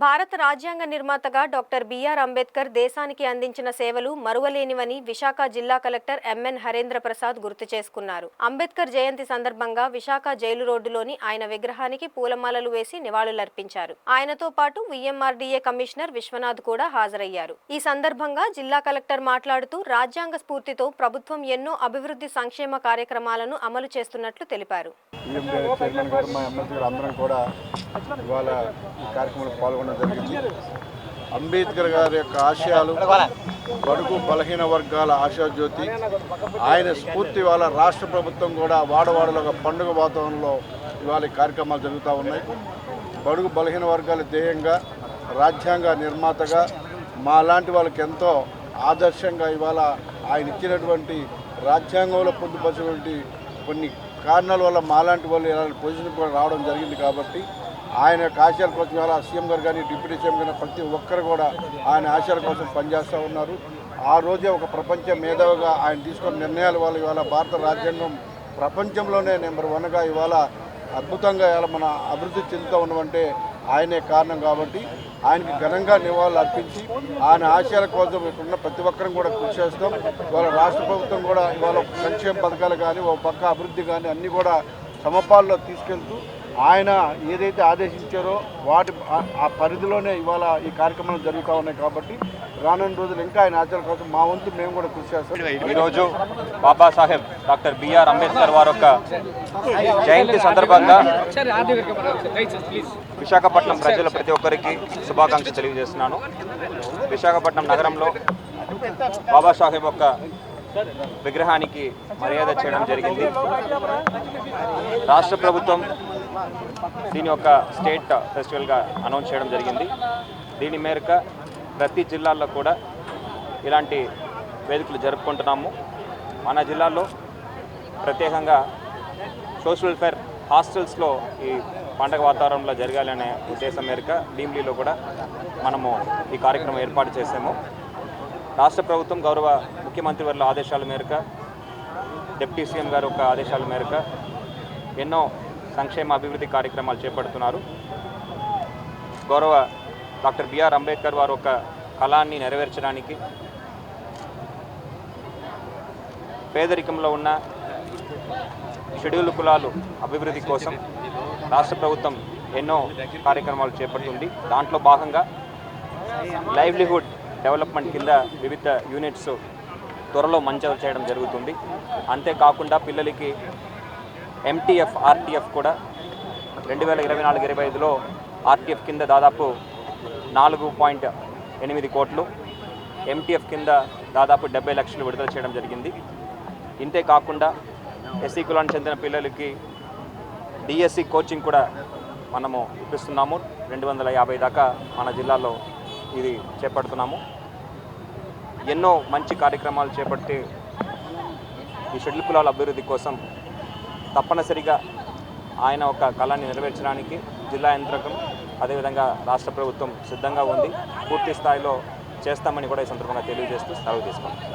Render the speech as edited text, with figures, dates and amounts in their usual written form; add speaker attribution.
Speaker 1: భారత రాజ్యాంగ నిర్మాతగా డాక్టర్ బిఆర్ అంబేద్కర్ దేశానికి అందించిన సేవలు మరువలేనివని విశాఖ జిల్లా కలెక్టర్ ఎంఎన్ హరేంద్ర ప్రసాద్ గుర్తు చేసుకున్నారు. అంబేద్కర్ జయంతి సందర్భంగా విశాఖ జైలు రోడ్డులోని ఆయన విగ్రహానికి పూలమాలలు వేసి నివాళులర్పించారు. ఆయనతో పాటు విఎంఆర్డీఏ కమిషనర్ విశ్వనాథ్ కూడా హాజరయ్యారు. ఈ సందర్భంగా జిల్లా కలెక్టర్ మాట్లాడుతూ రాజ్యాంగ స్ఫూర్తితో ప్రభుత్వం ఎన్నో అభివృద్ధి సంక్షేమ కార్యక్రమాలను అమలు చేస్తున్నట్లు తెలిపారు.
Speaker 2: అంబేద్కర్ గారి యొక్క ఆశయాలు బడుగు బలహీన వర్గాల ఆశాజ్యోతి, ఆయన స్ఫూర్తి ఇవాళ రాష్ట్ర ప్రభుత్వం కూడా వాడవాడలో ఒక పండుగ వాతావరణంలో ఇవాళ కార్యక్రమాలు జరుగుతూ ఉన్నాయి. బడుగు బలహీన వర్గాల ధ్యేయంగా రాజ్యాంగ నిర్మాతగా మా లాంటి వాళ్ళకి ఎంతో ఆదర్శంగా ఇవాళ ఆయన ఇచ్చినటువంటి రాజ్యాంగంలో పొందుపరిచినటువంటి కొన్ని కారణాల వల్ల మాలాంటి వాళ్ళు ఇలాంటి పొజిషన్ కూడా రావడం జరిగింది. కాబట్టి ఆయన యొక్క ఆశయాల కోసం ఇవాళ సీఎం గారు కానీ డిప్యూటీ సీఎం కానీ ప్రతి ఒక్కరు కూడా ఆయన ఆశయాల కోసం పనిచేస్తూ ఉన్నారు. ఆ రోజే ఒక ప్రపంచ మేధావిగా ఆయన తీసుకున్న నిర్ణయాల వల్ల ఇవాళ భారత రాజ్యాంగం ప్రపంచంలోనే నెంబర్ 1గా ఇవాళ అద్భుతంగా ఇవాళ మన అభివృద్ధి చెందుతూ ఉన్నామంటే ఆయనే కారణం. కాబట్టి ఆయనకి ఘనంగా నివాళులు అర్పించి ఆయన ఆశయాల కోసం ఇక్కడున్న ప్రతి ఒక్కరం కూడా కృషి చేస్తాం. ఇవాళ రాష్ట్ర ప్రభుత్వం కూడా ఇవాళ సంక్షేమ పథకాలు కానీ ఒక పక్క అభివృద్ధి కానీ అన్నీ కూడా సమపాల్లో తీసుకెళ్తూ ఆయన ఏదైతే ఆదేశించారో వాటి ఆ పరిధిలోనే ఇవాళ ఈ కార్యక్రమాలు జరుగుతూ ఉన్నాయి. కాబట్టి రానున్న రోజులు ఇంకా ఆయన ఆచరణ కోసం మా వంతు మేము కూడా కృషి చేస్తాం.
Speaker 3: ఈరోజు బాబాసాహెబ్ డాక్టర్ బిఆర్ అంబేద్కర్ వారి యొక్క జయంతి సందర్భంగా విశాఖపట్నం ప్రజల ప్రతి ఒక్కరికి శుభాకాంక్షలు తెలియజేస్తున్నాను. విశాఖపట్నం నగరంలో బాబాసాహెబ్ యొక్క విగ్రహానికి మర్యాద చేయడం జరిగింది. రాష్ట్ర ప్రభుత్వం దీని యొక్క స్టేట్ ఫెస్టివల్గా అనౌన్స్ చేయడం జరిగింది. దీని మేరకు ప్రతి జిల్లాల్లో కూడా ఇలాంటి వేదికలు జరుపుకుంటున్నాము. మన జిల్లాలో ప్రత్యేకంగా సోషల్ వెల్ఫేర్ హాస్టల్స్లో ఈ పండగ వాతావరణంలో జరగాలనే ఉద్దేశం మేరకు భీమిలీలో కూడా మనము ఈ కార్యక్రమం ఏర్పాటు చేసాము. రాష్ట్ర ప్రభుత్వం గౌరవ ముఖ్యమంత్రి వారి ఆదేశాల మేరకు, డిప్యూటీ సీఎం గారి యొక్క ఆదేశాల మేరకు ఎన్నో సంక్షేమ అభివృద్ధి కార్యక్రమాలు చేపడుతున్నారు. గౌరవ డాక్టర్ బిఆర్ అంబేద్కర్ వారి ఒక కళాన్ని నెరవేర్చడానికి పేదరికంలో ఉన్న షెడ్యూల్ కులాలు అభివృద్ధి కోసం రాష్ట్ర ప్రభుత్వం ఎన్నో కార్యక్రమాలు చేపడుతుంది. దాంట్లో భాగంగా లైవ్లీహుడ్ డెవలప్మెంట్ కింద వివిధ యూనిట్స్ త్వరలో మంజూరు చేయడం జరుగుతుంది. అంతేకాకుండా పిల్లలకి ఎంటీఎఫ్, ఆర్టీఎఫ్ కూడా 2024-25లో ఆర్టీఎఫ్ కింద దాదాపు 4.8 కోట్లు, ఎంటీఎఫ్ కింద దాదాపు 70 లక్షలు విడుదల చేయడం జరిగింది. ఇంతే కాకుండా ఎస్సీ కులానికి చెందిన పిల్లలకి డిఎస్సి కోచింగ్ కూడా మనము ఇప్పిస్తున్నాము. 250 దాకా మన జిల్లాలో ఇది చేపడుతున్నాము. ఎన్నో మంచి కార్యక్రమాలు చేపట్టి ఈ షెడ్యూల్ కులాల అభివృద్ధి కోసం తప్పనిసరిగా ఆయన ఒక కళని నెరవేర్చడానికి జిల్లా యంత్రాంగం అదేవిధంగా రాష్ట్ర ప్రభుత్వం సిద్ధంగా ఉంది. పూర్తి స్థాయిలో చేస్తామని కూడా ఈ సందర్భంగా తెలియజేస్తూ సెలవు తీసుకుంటాం.